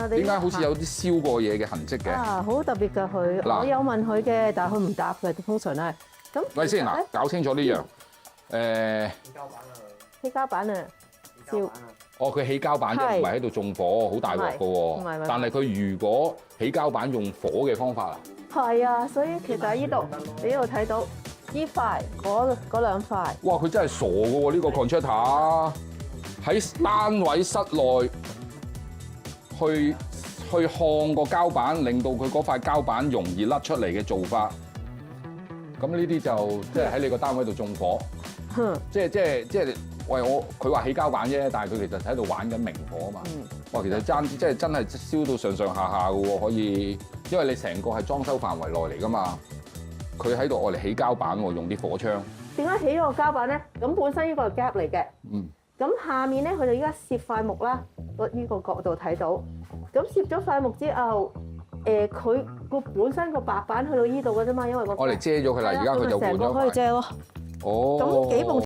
啊！點解好似有啲燒過嘢嘅痕跡嘅？啊，好特別㗎佢。嗱我有問佢嘅，但係佢唔答嘅，通常係。咁喂先嗱，搞清楚呢樣起膠板啊，燒。哦，佢起膠板啫，係唔係喺度縱火，好大鑊㗎唔係喎。但係佢如果起膠板用火嘅方法啊，係啊，所以其實喺呢度，你呢度睇到呢塊嗰兩塊。哇！佢真係傻㗎喎，呢個 contractor 喺單位室內去烘個膠板，令到佢嗰塊膠板容易甩出嚟嘅做法。咁呢啲就即係喺你個單位度縱火，即係喂佢話起膠板啫，但係佢其實喺度玩緊明火啊嘛。哇，其實即係真係燒到上下嘅喎，可以，因為你成個係裝修範圍內嚟噶嘛。佢喺度愛嚟起膠板喎，用啲火槍。點解起呢個膠板咧？咁本身呢個係 gap 嚟嘅。咁下面咧，佢就依家攝塊木啦，呢個角度睇到。咁攝咗塊木之後，佢個本身個白板去到呢度嘅啫嘛，因為個我嚟遮咗佢啦，而家佢就換咗塊。成個可以遮咯。哦。咁幾埲